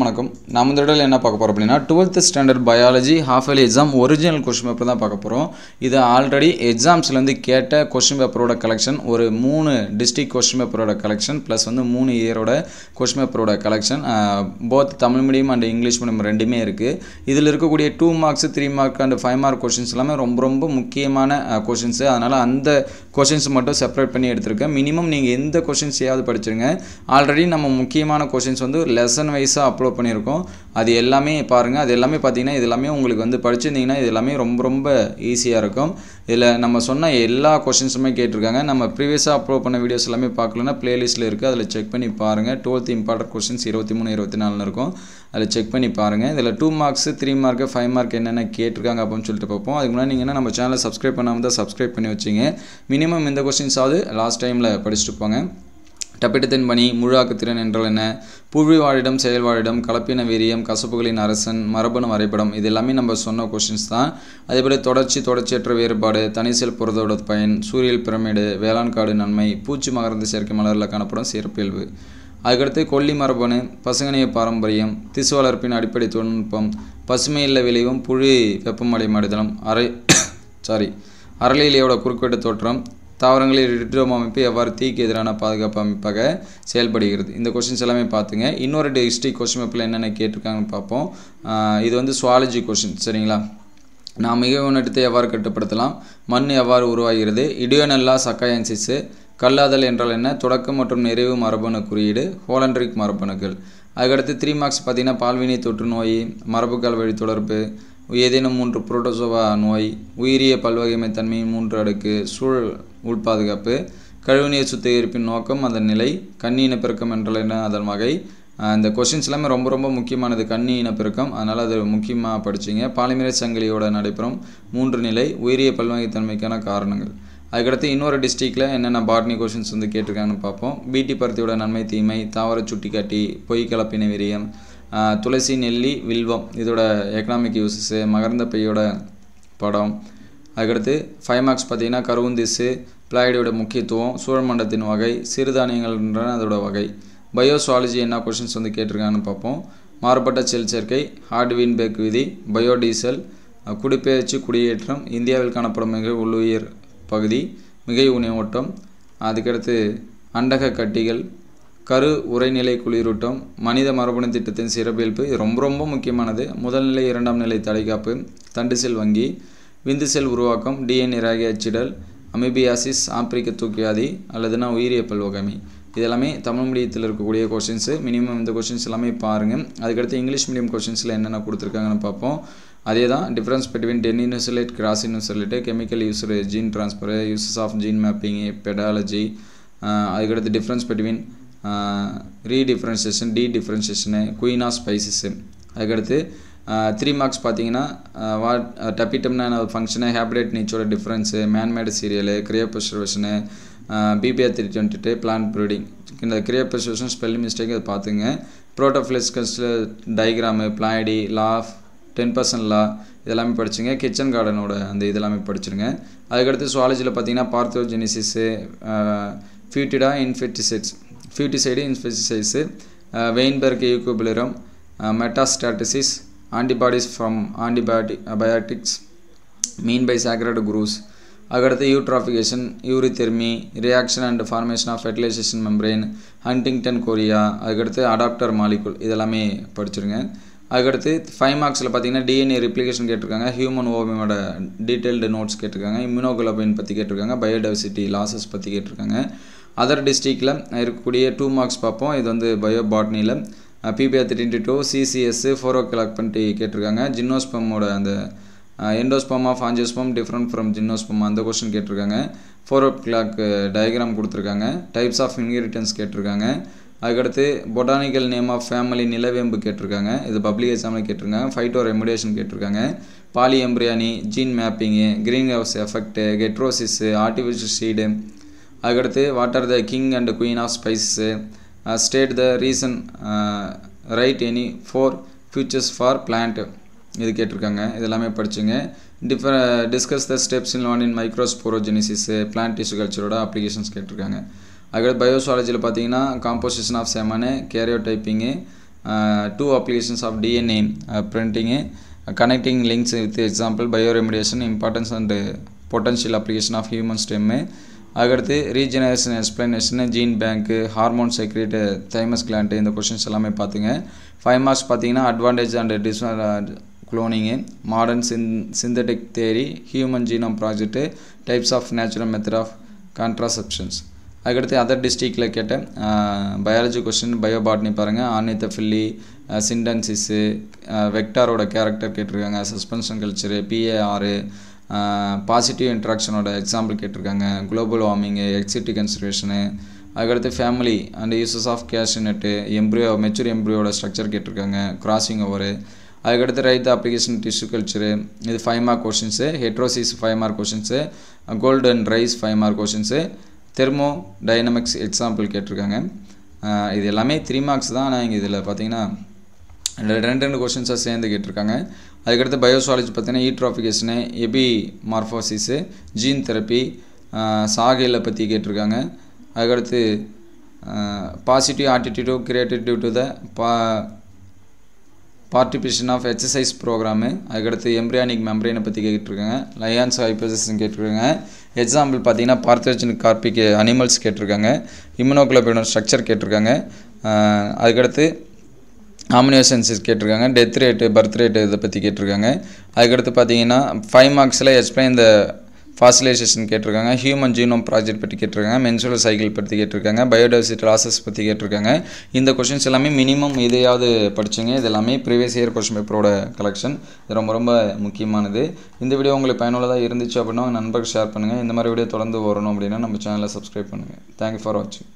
வணக்கம். நாம் இந்த இடத்துல என்ன பார்க்க போறோம் அப்படின்னா 12th standard biology half yearly exam original question paper தான் பார்க்க போகிறோம். இது ஆல்ரெடி எக்ஸாம்ஸ்லேருந்து கேட்ட கொஸ்டின் பேப்பரோட கலெக்ஷன், ஒரு 3 டிஸ்ட்ரிக்ட் கொஸ்டின் பேப்பரோட கலெக்ஷன் ப்ளஸ் வந்து 3 இயரோட கொஸ்டின் பேப்பரோட collection, both Tamil medium and English medium ரெண்டுமே இருக்குது. இதில் இருக்கக்கூடிய 2 marks 3 mark and 5 mark questions எல்லாமே ரொம்ப முக்கியமான கொஸ்டின்ஸு. அதனால் அந்த கொஸ்டின்ஸ் மட்டும் செப்பரேட் பண்ணி எடுத்திருக்கேன். மினிமம் நீங்கள் எந்த கொஸ்டின்ஸையாவது படிச்சிருங்க. ஆல்ரெடி நம்ம முக்கியமான கொஸ்டின்ஸ் வந்து லெசன் வைஸாக அப்லோட் பண்ணியிருக்கோம். அது எல்லாமே பாருங்கள். அது எல்லாமே பார்த்தீங்கன்னா இது எல்லாமே உங்களுக்கு வந்து படிச்சிருந்தீங்கன்னா இது எல்லாமே ரொம்ப ஈஸியாக இருக்கும். இதில் நம்ம சொன்ன எல்லா கொஸ்டின்ஸுமே கேட்டிருக்காங்க. நம்ம ப்ரீவியஸாக அப்லோட் பண்ண வீடியோஸ் எல்லாமே பார்க்கலன்னா ப்ளேலிஸ்ட்டில் இருக்குது, அதில் செக் பண்ணி பாருங்கள். 12th இம்பார்ட்டன்ட் கொஸ்டின்ஸ் 23, 24 இருக்கும், அதில் செக் பண்ணி பாருங்கள். இதில் 2 மார்க்ஸ் 3 மார்க் 5 மார்க் என்னென்ன கேட்டிருக்காங்க அப்படின்னு சொல்லிட்டு பார்ப்போம். அதுக்கு முன்னாடி நீங்கள் நம்ம சேனலை சப்ஸ்கிரைப் பண்ணாமல் தான் சப்ஸ்கிரைப் பண்ணி வச்சிங்க. மினிமம் இந்த கொஸ்டின்ஸாவது லாஸ்ட் டைமில் படிச்சுட்டு போங்க. டப்பிட்டத்தின் பணி, முழாக்குத்திறன் என்றால் என்ன, புவி வாழிடம், செயல்வாழிடம், கலப்பின வீரியம், கசப்புகளின் அரசன், மரபணு வரைபடம், இது எல்லாமே நம்ம சொன்ன கொஸ்டின்ஸ் தான். அதேபோல் தொடர்ச்சியற்ற வேறுபாடு, தனிசெல் புரதோட பயன், சூரியல் பிரமிடு, வேளாண் காடு நன்மை, பூச்சி மகரந்த செயற்கை மலரில் காணப்படும் சிறப்பியல்பு. அதுக்கடுத்து கொல்லி மரபணு, பசுங்கனிய பாரம்பரியம், திசு வளர்ப்பின் அடிப்படை தொழில்நுட்பம், பசுமை இல்ல விளைவும், புழி வெப்பமடை மடுதலம், அரளியிலையோட குறுக்குவெட்டு தோற்றம், தாவரங்களில் ரிட்ரோம் அமைப்பு எவ்வாறு தீக்கு எதிரான பாதுகாப்பு அமைப்பாக செயல்படுகிறது. இந்த கொஸ்டின்ஸ் எல்லாமே பார்த்துங்க. இன்னொரு டிஸ்ட்ரிக்ட் கொஸ்டின் பேப்பரில் என்னென்ன கேட்டிருக்காங்கன்னு பார்ப்போம். இது வந்து சுவாலஜி கொஸ்டின், சரிங்களா. நாம் மிக உன்னடத்தை எவ்வாறு கட்டுப்படுத்தலாம், மண் எவ்வாறு உருவாகிறது, இடியோனெல்லா சக்காயன்சிஸு, கல்லாதல் என்றால் என்ன, தொடக்கம் மற்றும் நிறைவு மரபணு குறியீடு, ஹோலண்ட்ரிக் மரபணுக்கள். அதுக்கடுத்து 3 மார்க்ஸ் பார்த்தீங்கன்னா பால்வினை தொற்று நோய், மரபுக்கால் வழி தொடர்பு, ஏதேனும் 3 புரோட்டோசோவா நோய், உயிரிய பல்வகைமை தன்மையின் 3 அடுக்கு, சூழல் உள்பாதுகாப்பு, கழிவுநீர் சுத்திகரிப்பின் நோக்கம், அதன் நிலை, கன்னி இனப்பெருக்கம் என்றால் என்ன, அதன் வகை. இந்த கொஸ்டின்ஸ் எல்லாமே ரொம்ப முக்கியமானது. கன்னி இனப்பெருக்கம், அதனால் அது முக்கியமாக படிச்சிங்க. பாலிமரேஸ் சங்கிலியோட நடைபெறும் 3 நிலை, உயிரிய பல்வகைத்தன்மைக்கான காரணங்கள். அதுக்கடுத்து இன்னொரு டிஸ்ட்ரிக்டில் என்னென்ன பாட்னி கொஸ்டின்ஸ் வந்து கேட்டிருக்காங்கன்னு பார்ப்போம். பீட்டி பருத்தியோட நன்மை தீமை, தாவர சுட்டிக்காட்டி, பொய் கலப்பின வீரியம், துளசி நெல்லி வில்வம், இதோட எக்கனாமிக் யூஸஸ்ஸு, மகரந்த பையோட படம். அதுக்கடுத்து 5 மார்க்ஸ் பார்த்தீங்கன்னா கருவுந்திசு, பிளாய்டோட முக்கியத்துவம், சூழமண்டலத்தின் வகை, சிறுதானியங்கள்ன்ற அதோட வகை. பயோசுவாலஜி என்ன கொஸ்டின்ஸ் வந்து கேட்டிருக்காங்கன்னு பார்ப்போம். மாறுபட்ட செல் சேர்க்கை, ஹார்ட்வின்பெர்க் விதி, பயோடீசல், குடிபெயர்ச்சி குடியேற்றம், இந்தியாவில் காணப்படும் மிக உள்ளுயிர் பகுதி, மிகை உணவோட்டம். அதுக்கடுத்து அண்டக கட்டிகள், கரு உரைநிலை குளிரூட்டம், மனித மரபணு திட்டத்தின் சிறப்பியல்பு, இது ரொம்ப முக்கியமானது. முதல் நிலை 2ஆம் நிலை தடைக்காப்பு, தண்டு செல் வங்கி, விந்து செல் உருவாக்கம், டிஎன்ஏ ராகி அச்சிடல், அமீபியாசிஸ், ஆப்பிரிக்க தூக்கியாதி அல்லதுனா உயிரிய பல்வகைமை. இதெல்லாமே தமிழ் மீடியத்தில் இருக்கக்கூடிய கொஸ்டின்ஸு. மினிமம் இந்த கொஸ்டின்ஸ் எல்லாமே பாருங்கள். அதுக்கடுத்து இங்கிலீஷ் மீடியம் கொஸ்டின்ஸில் என்னென்ன கொடுத்துருக்காங்கன்னு பார்ப்போம். அதே தான் டிஃப்ரென்ஸ் பிட்வீன் டென்இனுசலேட், கிராஸ் இனுசலேட்டு, chemical user, gene transfer, uses of gene mapping, pedology. அதுக்கடுத்து difference between redifferentiation, differentiation, queen of spices. அதுக்கடுத்து 3 மார்க்ஸ் பார்த்தீங்கன்னா டப்பிட்டம்னா ஃபங்க்ஷனு, ஹேபிடேட் நேச்சரோட difference, manmade cereal, cryopreservation, PBR 322, plant breeding. இந்த கிரியோ ப்ரிசர்வேஷன் ஸ்பெல்லிங் மிஸ்டேக் அதை பார்த்துங்க. புரோட்டோஃபிளஸ்கஸில் diagram, ploidy, law of 10% law, இதெல்லாமே படிச்சுங்க. கிச்சன் கார்டனோட அந்த இதெல்லாமே படிச்சுருங்க. அதுக்கடுத்து சுவாலஜியில் பார்த்தீங்கன்னா பார்த்தோஜெனிசிஸு, ஃபியூட்டிடா ஃபியூட்டிசைடு insecticides, Weinberg equilibrium, metastasis, antibodies from antibiotics, mean by sacred groves. அதுக்கடுத்து eutrophication, eurythermy, reaction and formation of fertilization membrane, Huntington chorea. அதுக்கடுத்து அடாப்டர் மாலிகுல், இதெல்லாமே படிச்சிருங்க. அதுக்கடுத்து 5 மார்க்ஸில் பார்த்தீங்கன்னா டிஎன்ஏ ரிப்ளிகேஷன் கேட்டிருக்காங்க, ஹியூமன் ஓவியமோட டீட்டெயில்டு நோட்ஸ் கேட்டிருக்காங்க, இம்யூனோகுளோபின் பற்றி கேட்டிருக்காங்க, பயோடைவர்சிட்டி லாசஸ் பற்றி கேட்டிருக்காங்க. அதர் டிஸ்ட்ரிக்டில் இருக்கக்கூடிய 2 மார்க்ஸ் பார்ப்போம். இது வந்து பயோ பாட்னியில் பிபிஆர் 322, சிசிஎஸ், 4 o'clock பண்ணிட்டு கேட்டிருக்காங்க. ஜின்னோஸ்பமோட அந்த endosperm of angiosperm different from gymnosperm, அந்த கொஸ்டின் கேட்டிருக்காங்க. 4 o'clock டயக்ராம் கொடுத்துருக்காங்க. டைப்ஸ் ஆஃப் இன்ஹெரிட்டன்ஸ் கேட்டிருக்காங்க. அதுக்கடுத்து பொட்டானிக்கல் நேம் ஆஃப் ஃபேமிலி, நிலவேம்பு கேட்டிருக்காங்க. இது பப்ளிக் எக்ஸாமில் கேட்டிருக்காங்க. ஃபைட்டோ ரெமிடேஷன் கேட்டிருக்காங்க. Polyembryony, gene mapping, greenhouse effect, heterosis, artificial seed. அதுக்கடுத்து what are the king and queen of spices, state the reason, write any 4 features for plant, இது கேட்டிருக்காங்க. இதெல்லாமே படிச்சுங்க. Discuss the steps in microsporogenesis, plant tissue கல்ச்சரோட applications கேட்டிருக்காங்க. அதுக்கடுத்து பயோசுவாலஜியில் பார்த்தீங்கன்னா composition of semen, karyotyping, 2 applications of DNA printing, connecting links with example bioremediation, importance and potential application of human stem. அடுத்து regeneration explanation, gene bank, hormone secrete, thymus gland, இந்த questions எல்லாமே பார்த்துங்க. 5 marks பார்த்தீங்கன்னா advantage and cloning, modern synthetic theory, human genome project, types of natural method of contraceptions. அதுக்கடுத்து other டிஸ்ட்ரிக்டில் கேட்ட biology question, biobotany பாருங்கள், ornithophily, சிண்டன்சிஸு, வெக்டாரோட கேரக்டர் கேட்டிருக்காங்க, சஸ்பென்ஷன் கல்ச்சரு, PAR, பாசிட்டிவ் இன்ட்ராக்ஷனோட எக்ஸாம்பிள் கேட்டிருக்காங்க, குளோபல் வார்மிங்கு, எக்ஸிட்டி கன்சர்வேஷனு. அதுக்கடுத்து family and uses of cashew nut, embryo mature எம்ப்ரியோட ஸ்ட்ரக்சர் கேட்டிருக்காங்க, கிராசிங் ஓவரு. அதுக்கடுத்து ரைட் அப்ளிகேஷன் டிஷ்யூ கல்ச்சரு, இது 5 mark questions. Heterosis 5 mark questions. Golden rice 5 mark questions. Thermo dynamics example கேட்டிருக்காங்க. இது எல்லாமே 3 marks தான். ஆனால் இங்கே இதில் பார்த்தீங்கன்னா 2 கொஷின்ஸாக சேர்ந்து கேட்டிருக்காங்க. அதுக்கடுத்து பயோசுவாலஜி பார்த்தீங்கன்னா ஈட்ராஃபிகேஷனு, எபி மார்ஃபோசிஸு, ஜீன் தெரப்பி, சாகையில் பற்றி கேட்டிருக்காங்க. அதுக்கடுத்து positive attitude created due to the participation of exercise programme. அதுக்கடுத்து எம்ப்ரியானிக் மெம்பரைனை பற்றி கேட்டிருக்காங்க, லயான்ஸ் ஹைப்போசிஸ்ன்னு கேட்டிருக்காங்க. எக்ஸாம்பிள் பார்த்தீங்கன்னா பார்த்தோஜெனிக் கார்பிக் அனிமல்ஸ் கேட்டிருக்காங்க, இம்யூனோகுளோபினோட ஸ்ட்ரக்சர் கேட்டிருக்காங்க. அதுக்கடுத்து ஆம்னியோசென்சிஸ் கேட்டிருக்காங்க, டெத் ரேட்டு, பர்த் ரேட்டு இதை பற்றி கேட்டிருக்காங்க. அதுக்கடுத்து பார்த்தீங்கன்னா 5 மார்க்ஸில் எக்ஸ்பிளைன் த ஃபாசிலைசேஷன் கேட்டிருக்காங்க, ஹியூமன் ஜீனோம் ப்ராஜெக்ட் பற்றி கேட்டிருக்காங்க, மென்சுரல் சைக்கிள் பற்றி கேட்டிருக்காங்க, பயோடைவர்சிட்டி லாசஸ் பற்றி கேட்டிருக்காங்க. இந்த கொஷின்ஸ் எல்லாமே மினிமம் இதையாவது படிச்சுங்க. இது எல்லாமே ப்ரீவியஸ் இயர் கொஷின் பேப்பரோட கலெக்ஷன். இது ரொம்ப ரொம்ப முக்கியமானது. இந்த வீடியோ உங்களுக்கு பயனுள்ளதாக இருந்துச்சு அப்படின்னா உங்கள் நண்பர்கள் ஷேர் பண்ணுங்கள். இந்த மாதிரி வீடியோ தொடர்ந்து வரணும் அப்படின்னா நம்ம சேனலை சப்ஸ்கிரைப் பண்ணுங்கள். தேங்க்யூ ஃபார் வாட்சிங்.